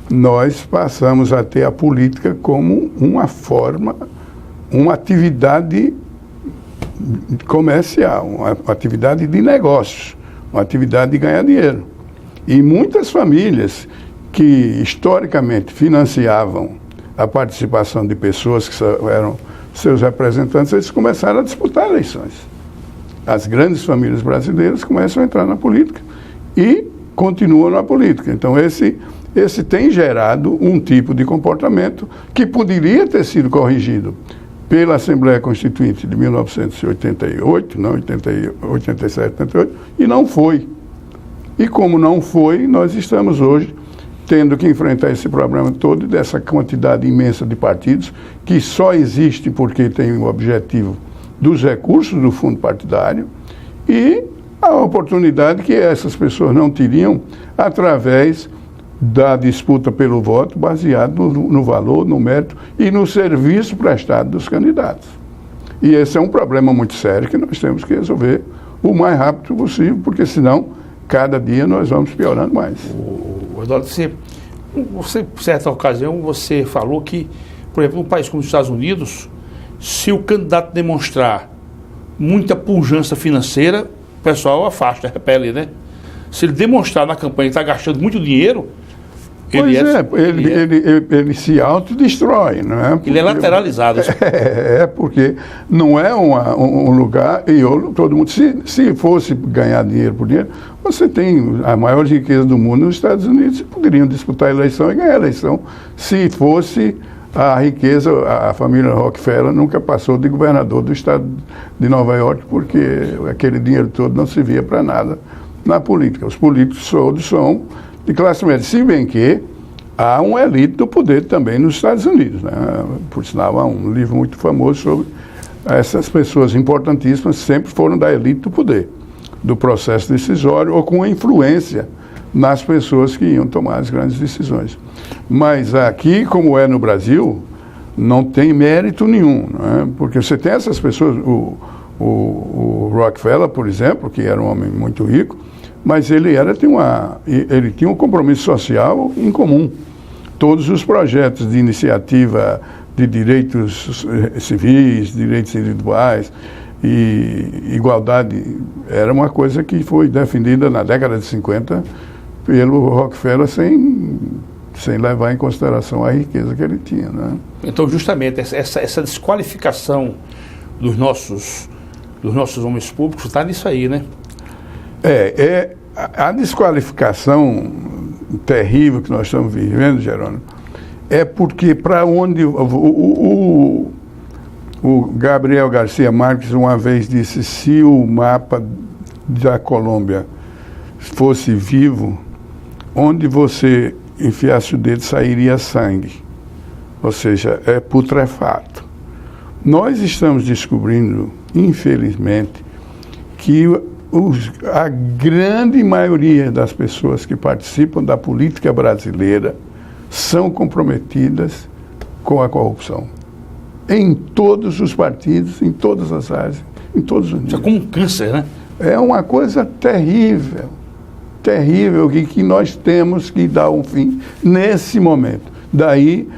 nós passamos a ter a política como uma forma, uma atividade comercial, uma atividade de negócios, uma atividade de ganhar dinheiro. E muitas famílias que historicamente financiavam a participação de pessoas que eram seus representantes, eles começaram a disputar eleições. As grandes famílias brasileiras começam a entrar na política e continuam na política. Então esse tem gerado um tipo de comportamento que poderia ter sido corrigido pela Assembleia Constituinte de 1988, não, 87, 88, e não foi. E como não foi, nós estamos hoje tendo que enfrentar esse problema todo dessa quantidade imensa de partidos que só existe porque tem o objetivo dos recursos do fundo partidário e a oportunidade que essas pessoas não teriam através da disputa pelo voto baseado no valor, no mérito e no serviço prestado dos candidatos. E esse é um problema muito sério que nós temos que resolver o mais rápido possível, porque senão, cada dia nós vamos piorando mais. Eduardo, você, em certa ocasião, você falou que, por exemplo, num país como os Estados Unidos, se o candidato demonstrar muita pujança financeira, o pessoal afasta, repele, né? Se ele demonstrar na campanha que está gastando muito dinheiro, ele se autodestrói, não é? Porque ele é lateralizado. Porque não é um lugar, todo mundo, se fosse ganhar dinheiro por dinheiro, você tem a maior riqueza do mundo nos Estados Unidos, poderiam disputar a eleição e ganhar a eleição. Se fosse a riqueza, a família Rockefeller nunca passou de governador do estado de Nova York, porque aquele dinheiro todo não servia para nada na política. Os políticos todos são de classe média, se bem que há uma elite do poder também nos Estados Unidos, né? Por sinal, há um livro muito famoso sobre essas pessoas importantíssimas, sempre foram da elite do poder, do processo decisório ou com influência nas pessoas que iam tomar as grandes decisões. Mas aqui, como é no Brasil, não tem mérito nenhum, né? Porque você tem essas pessoas, o Rockefeller, por exemplo, que era um homem muito rico, mas ele tinha um compromisso social em comum. Todos os projetos de iniciativa de direitos civis, direitos individuais e igualdade era uma coisa que foi defendida na década de 50 pelo Rockefeller sem levar em consideração a riqueza que ele tinha, né? Então, justamente, essa desqualificação dos nossos homens públicos está nisso aí, né? A desqualificação terrível que nós estamos vivendo, Jerônimo, é porque para onde o Gabriel Garcia Marques uma vez disse, se o mapa da Colômbia fosse vivo, onde você enfiasse o dedo sairia sangue, ou seja, é putrefato. Nós estamos descobrindo, infelizmente, que a grande maioria das pessoas que participam da política brasileira são comprometidas com a corrupção. Em todos os partidos, em todas as áreas, em todos os níveis. Isso é como um câncer, né? É uma coisa terrível, terrível, que nós temos que dar um fim nesse momento. Daí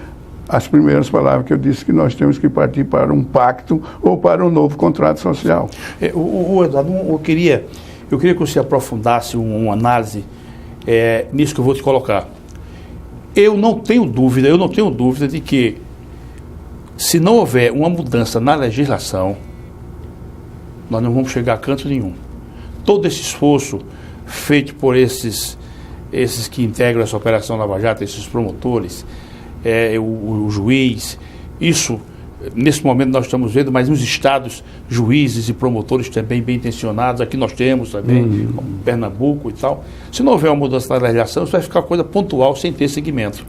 as primeiras palavras que eu disse, que nós temos que partir para um pacto ou para um novo contrato social. Eduardo, eu queria que você aprofundasse uma análise nisso que eu vou te colocar. Eu não tenho dúvida de que, se não houver uma mudança na legislação, nós não vamos chegar a canto nenhum. Todo esse esforço feito por esses que integram essa Operação Lava Jato, esses promotores, o juiz, isso, nesse momento nós estamos vendo, mas nos estados, juízes e promotores também bem intencionados, aqui nós temos também, como Pernambuco e tal. Se não houver uma mudança na legislação, isso vai ficar coisa pontual, sem ter seguimento.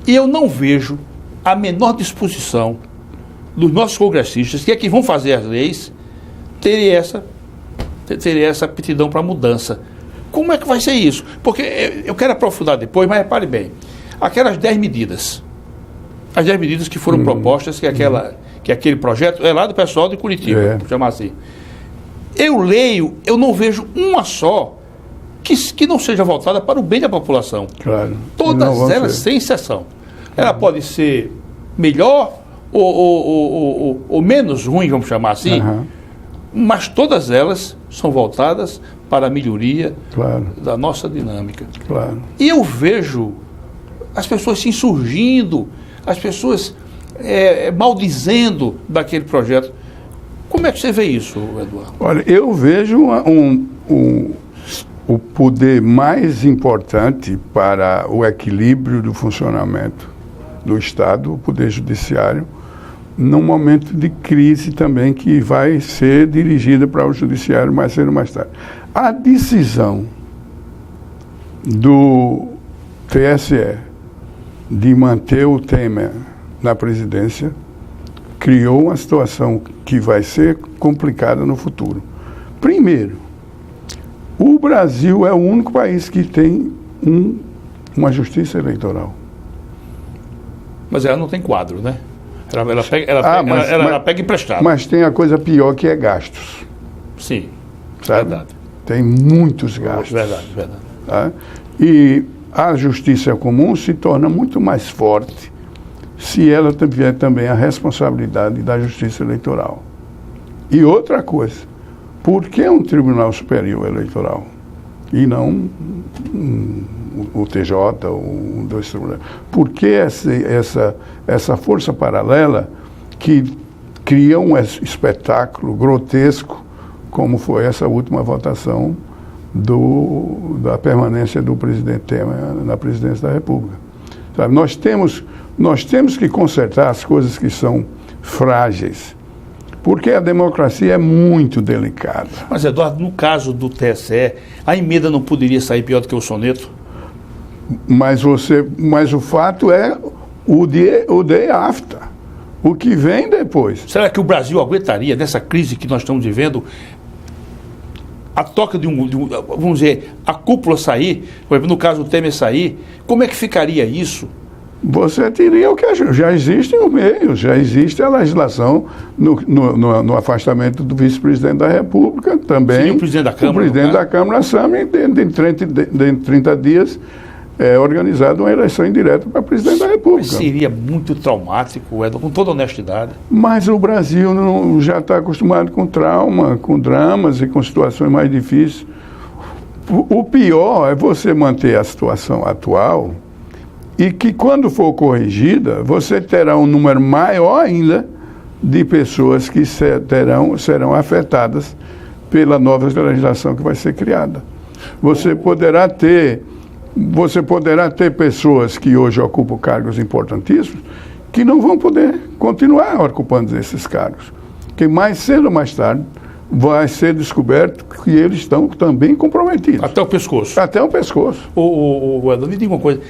E eu não vejo a menor disposição dos nossos congressistas, que é que vão fazer as leis, terem essa aptidão para mudança. Como é que vai ser isso? Porque eu quero aprofundar depois, mas repare bem, aquelas 10 medidas, as 10 medidas que foram propostas, que aquele projeto é lá do pessoal de Curitiba, vou chamar assim. Eu leio, eu não vejo uma só que não seja voltada para o bem da população. Claro. Todas elas, sem exceção. Ela pode ser melhor ou menos ruim, vamos chamar assim, mas todas elas são voltadas para a melhoria da nossa dinâmica. Claro. E eu vejo as pessoas se insurgindo, as pessoas maldizendo daquele projeto. Como é que você vê isso, Eduardo? Olha, eu vejo o poder mais importante para o equilíbrio do funcionamento do Estado, o Poder Judiciário, num momento de crise também que vai ser dirigida para o Judiciário mais cedo ou mais tarde. A decisão do TSE de manter o Temer na presidência criou uma situação que vai ser complicada no futuro. Primeiro, o Brasil é o único país que tem uma justiça eleitoral. Mas ela não tem quadro, né? Ela pega emprestado. Mas tem a coisa pior, que é gastos. Sim, sabe? verdade. Tem muitos gastos. Verdade. Tá? E a justiça comum se torna muito mais forte se ela tiver também a responsabilidade da justiça eleitoral. E outra coisa, por que um Tribunal Superior Eleitoral e não o TJ ou dois tribunais? Por que essa força paralela que cria um espetáculo grotesco, como foi essa última votação da permanência do presidente Temer na presidência da República? Sabe, nós temos que consertar as coisas que são frágeis, porque a democracia é muito delicada. Mas, Eduardo, no caso do TSE, a emenda não poderia sair pior do que o soneto? Mas o fato é o day after, o que vem depois. Será que o Brasil aguentaria, nessa crise que nós estamos vivendo, a toca vamos dizer, a cúpula sair, por exemplo, no caso do Temer sair, como é que ficaria isso você teria o que já existem os meios, já existe a legislação no afastamento do vice-presidente da República também. Seria o presidente da Câmara. O presidente da Câmara assume, dentro de 30 dias, organizado uma eleição indireta para presidente da República. Mas seria muito traumático, Edward, com toda honestidade. Mas o Brasil já está acostumado com trauma, com dramas e com situações mais difíceis. O pior é você manter a situação atual e que, quando for corrigida, você terá um número maior ainda de pessoas que serão afetadas pela nova legislação que vai ser criada. Você poderá ter pessoas que hoje ocupam cargos importantíssimos que não vão poder continuar ocupando esses cargos. Que mais cedo ou mais tarde vai ser descoberto que eles estão também comprometidos. Até o pescoço. Até o pescoço. Edward, me diga uma coisa.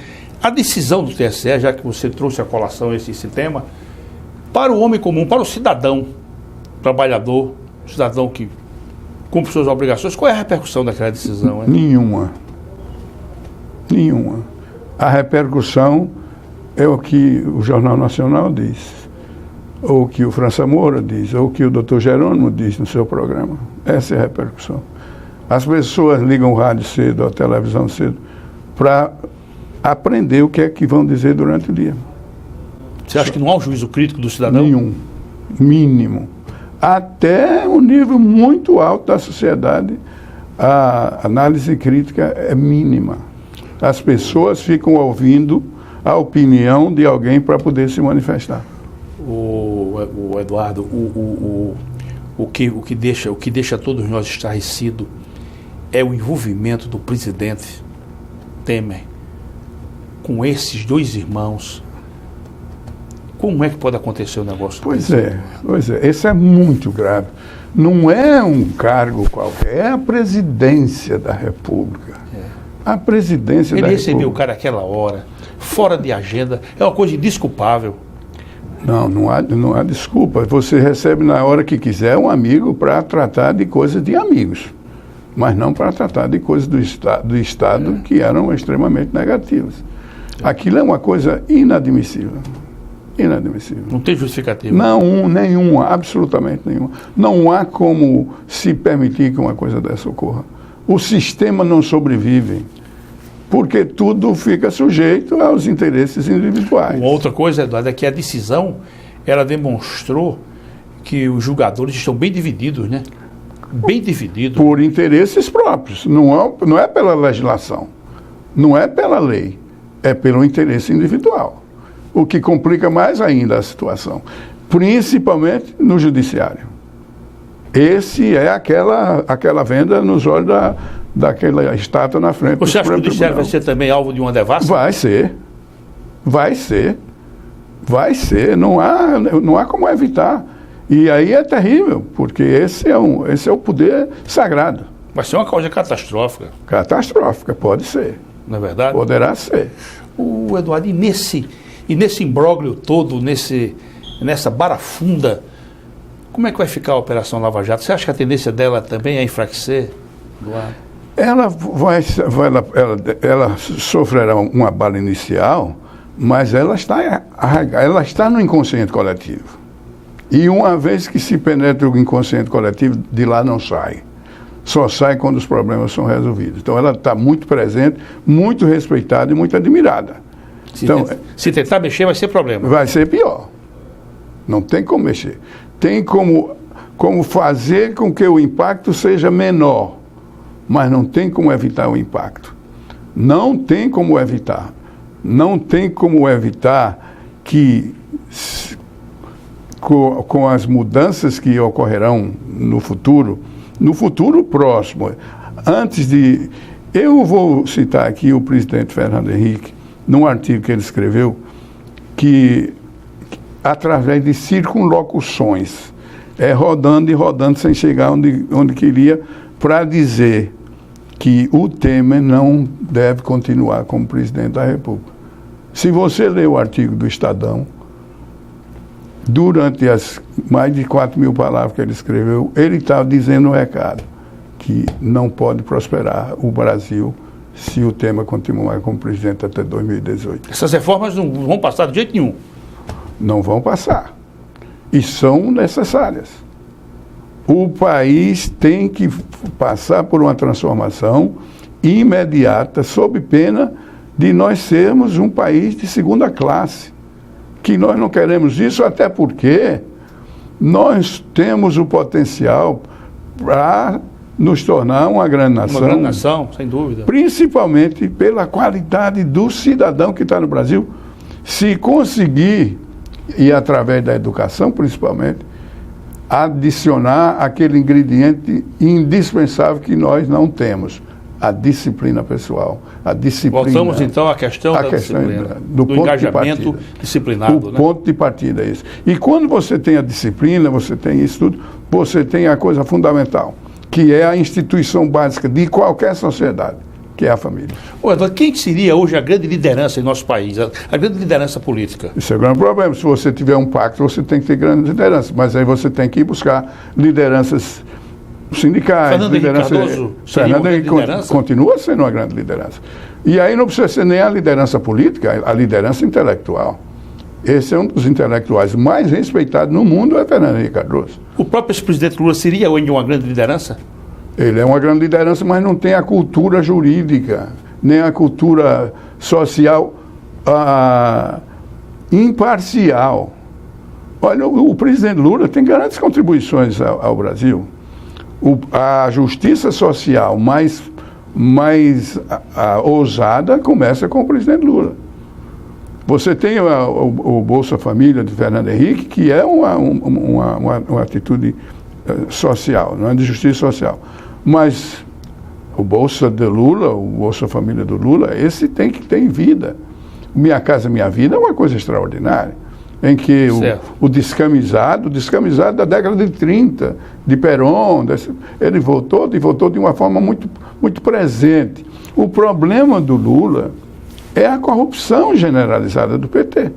A decisão do TSE, já que você trouxe à colação esse tema, para o homem comum, para o cidadão trabalhador, cidadão que cumpre suas obrigações, qual é a repercussão daquela decisão? Nenhuma. A repercussão é o que o Jornal Nacional diz, ou o que o França Moura diz, ou o que o Dr. Jerônimo diz no seu programa. Essa é a repercussão. As pessoas ligam o rádio cedo, a televisão cedo, para aprender o que é que vão dizer durante o dia. Você acha que não há um juízo crítico do cidadão? Nenhum. Mínimo. Até um nível muito alto da sociedade, a análise crítica é mínima. As pessoas ficam ouvindo a opinião de alguém para poder se manifestar. O Eduardo, o que deixa todos nós estarrecidos é o envolvimento do presidente Temer com esses dois irmãos. Como é que pode acontecer um negócio desse? Pois é, esse é muito grave. Não é um cargo qualquer, é a presidência da República. A presidência da República. Ele recebeu o cara àquela hora, fora de agenda, é uma coisa indesculpável. Não há desculpa. Você recebe na hora que quiser um amigo para tratar de coisas de amigos, mas não para tratar de coisas do Estado que eram extremamente negativas. Aquilo é uma coisa inadmissível. Inadmissível. Não tem justificativa? Não, nenhuma, absolutamente nenhuma. Não há como se permitir que uma coisa dessa ocorra. O sistema não sobrevive, porque tudo fica sujeito aos interesses individuais. Uma outra coisa, Eduardo, é que a decisão, ela demonstrou que os julgadores estão bem divididos, né? Bem divididos. Por interesses próprios. Não é pela legislação, não é pela lei, é pelo interesse individual. O que complica mais ainda a situação, principalmente no judiciário. Esse é aquela venda nos olhos daquela estátua na frente do Supremo Tribunal. Você acha que o judiciário vai ser também alvo de uma devassa? Vai ser. Não há como evitar. E aí é terrível, porque esse é o poder sagrado. Vai ser uma causa catastrófica. Catastrófica, pode ser. Não é verdade? Poderá ser. Eduardo, e nesse imbróglio todo, nessa barafunda, como é que vai ficar a Operação Lava Jato? Você acha que a tendência dela também é enfraquecer, Eduardo? Ela sofrerá uma bala inicial, mas ela está no inconsciente coletivo. E uma vez que se penetra o inconsciente coletivo, de lá não sai. Só sai quando os problemas são resolvidos. Então ela está muito presente, muito respeitada e muito admirada. Se tentar mexer, vai ser problema. Vai ser pior. Não tem como mexer. Tem como fazer com que o impacto seja menor, mas não tem como evitar o impacto. Não tem como evitar. Não tem como evitar que, com as mudanças que ocorrerão no futuro próximo, eu vou citar aqui o presidente Fernando Henrique, num artigo que ele escreveu, que através de circunlocuções, rodando e rodando sem chegar onde queria, para dizer que o Temer não deve continuar como presidente da República. Se você ler o artigo do Estadão, durante as mais de 4.000 palavras que ele escreveu, ele estava dizendo um recado, que não pode prosperar o Brasil se o Temer continuar como presidente até 2018. Essas reformas não vão passar de jeito nenhum. Não vão passar. E são necessárias. O país tem que passar por uma transformação imediata, sob pena de nós sermos um país de segunda classe. Que nós não queremos isso, até porque nós temos o potencial para nos tornar uma grande nação. Uma grande nação, sem dúvida. Principalmente pela qualidade do cidadão que está no Brasil. Se conseguir, e através da educação principalmente, adicionar aquele ingrediente indispensável que nós não temos, a disciplina pessoal. A disciplina. Voltamos então à questão da disciplina, do engajamento disciplinado. O ponto de partida é esse. E quando você tem a disciplina, você tem isso tudo, você tem a coisa fundamental, que é a instituição básica de qualquer sociedade, que é a família. Ô, Eduardo, quem seria hoje a grande liderança em nosso país, a grande liderança política? Isso é o grande problema. Se você tiver um pacto, você tem que ter grande liderança, mas aí você tem que ir buscar lideranças sindicais. Fernando Henrique Cardoso seria uma grande liderança? Continua sendo uma grande liderança. E aí não precisa ser nem a liderança política, a liderança intelectual. Esse é um dos intelectuais mais respeitados no mundo, é Fernando Henrique Cardoso. O próprio ex-presidente Lula seria hoje uma grande liderança? Ele é uma grande liderança, mas não tem a cultura jurídica, nem a cultura social imparcial. Olha, o presidente Lula tem grandes contribuições ao Brasil. A justiça social mais ousada começa com o presidente Lula. Você tem o Bolsa Família de Fernando Henrique, que é uma atitude social, não é de justiça social. Mas o Bolsa de Lula, o Bolsa Família do Lula, esse tem que ter vida. Minha Casa Minha Vida é uma coisa extraordinária, em que o descamisado da década de 30, de Perón, ele voltou de uma forma muito, muito presente. O problema do Lula é a corrupção generalizada do PT.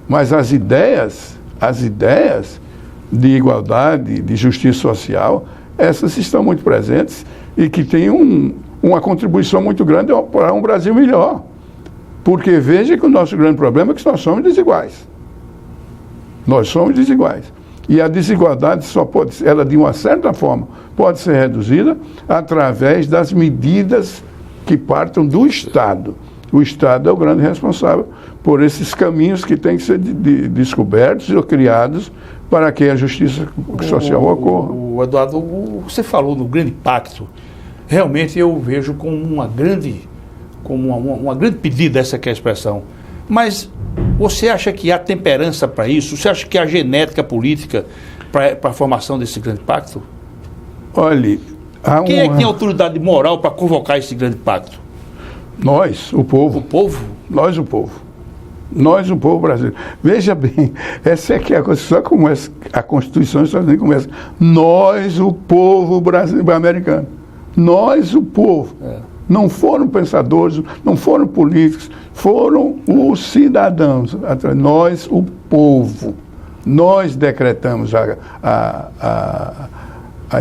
Mas as ideias de igualdade, de justiça social, essas estão muito presentes e que têm uma contribuição muito grande para um Brasil melhor. Porque veja que o nosso grande problema é que nós somos desiguais. Nós somos desiguais. E a desigualdade ela de uma certa forma, pode ser reduzida através das medidas que partam do Estado. O Estado é o grande responsável por esses caminhos que têm que ser descobertos ou criados para que a justiça social ocorra. Eduardo, você falou no grande pacto. Realmente eu vejo como uma grande pedida essa que é a expressão. Mas você acha que há temperança para isso? Você acha que há genética política para a formação desse grande pacto? Olhe, quem é que tem autoridade moral para convocar esse grande pacto? Nós, o povo. O povo? Nós, o povo. Nós, o povo brasileiro. Veja bem, essa é que é a Constituição, começa, a Constituição dos Estados Unidos começa. Nós, o povo brasileiro, americano. Nós, o povo. Não foram pensadores, não foram políticos, foram os cidadãos. Nós, o povo. Nós decretamos a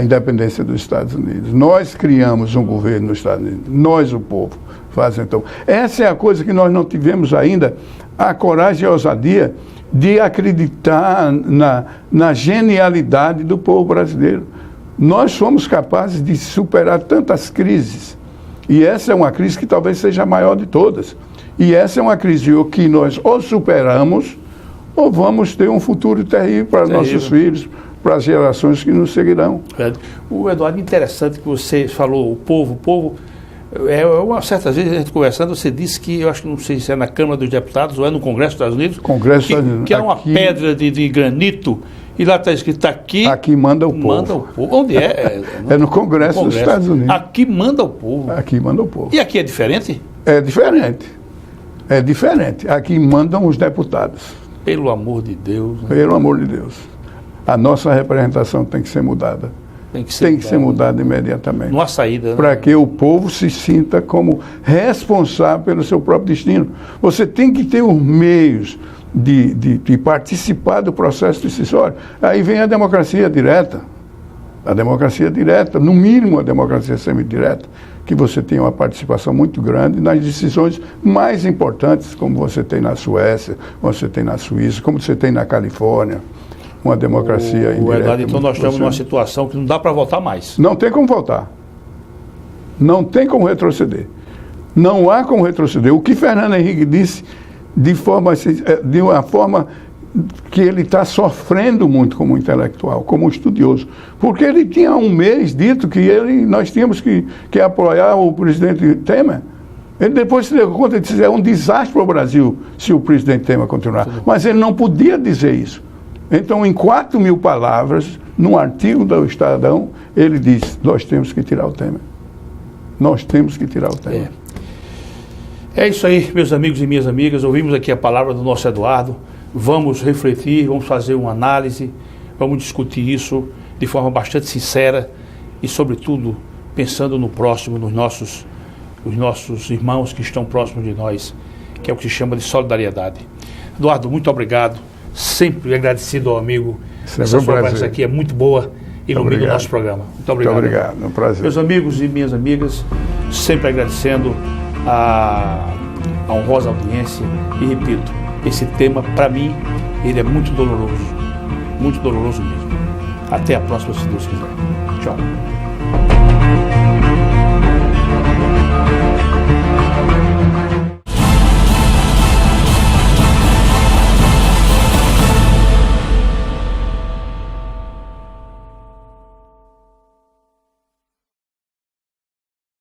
independência dos Estados Unidos. Nós criamos um governo nos Estados Unidos. Nós, o povo. Então, essa é a coisa que nós não tivemos ainda a coragem e a ousadia de acreditar na genialidade do povo brasileiro. Nós somos capazes de superar tantas crises. E essa é uma crise que talvez seja a maior de todas. E essa é uma crise que nós ou superamos ou vamos ter um futuro terrível para nossos filhos, para as gerações que nos seguirão. O Eduardo, interessante que você falou, o povo, uma certa vez a gente conversando, você disse que, eu acho que não sei se é na Câmara dos Deputados ou é no Congresso dos Estados Unidos, que é uma pedra de granito, e lá está escrito aqui manda o povo. Manda o povo. Onde é? É no Congresso dos Estados Unidos. Aqui manda o povo. Aqui manda o povo. E aqui é diferente? É diferente. É diferente. Aqui mandam os deputados. Pelo amor de Deus. Né? Pelo amor de Deus. A nossa representação tem que ser mudada. Tem que ser mudada imediatamente. Não há saída. Né? Para que o povo se sinta como responsável pelo seu próprio destino. Você tem que ter os meios de participar do processo decisório. Aí vem a democracia direta. A democracia direta, no mínimo a democracia semidireta, que você tem uma participação muito grande nas decisões mais importantes, como você tem na Suécia, como você tem na Suíça, como você tem na Califórnia, uma democracia indireta. Eduardo, então nós estamos numa situação que não dá para voltar mais. Não tem como voltar. Não tem como retroceder. Não há como retroceder. O que Fernando Henrique disse de uma forma que ele está sofrendo muito como intelectual, como estudioso. Porque ele tinha há um mês dito que nós tínhamos que apoiar o presidente Temer. Ele depois se deu conta de dizer é um desastre para o Brasil se o presidente Temer continuar. Mas ele não podia dizer isso. Então, em 4.000 palavras, num artigo do Estadão, ele disse, nós temos que tirar o Temer. Nós temos que tirar o Temer. É isso aí, meus amigos e minhas amigas. Ouvimos aqui a palavra do nosso Eduardo. Vamos refletir, vamos fazer uma análise, vamos discutir isso de forma bastante sincera e, sobretudo, pensando no próximo, nos nossos irmãos que estão próximos de nós, que é o que se chama de solidariedade. Eduardo, muito obrigado. Sempre agradecido ao amigo. Essa sua conversa aqui é muito boa e ilumina o nosso programa. Muito obrigado. Muito obrigado, é um prazer. Meus amigos e minhas amigas, sempre agradecendo a honrosa audiência e repito, esse tema, para mim, ele é muito doloroso mesmo. Até a próxima, se Deus quiser. Tchau.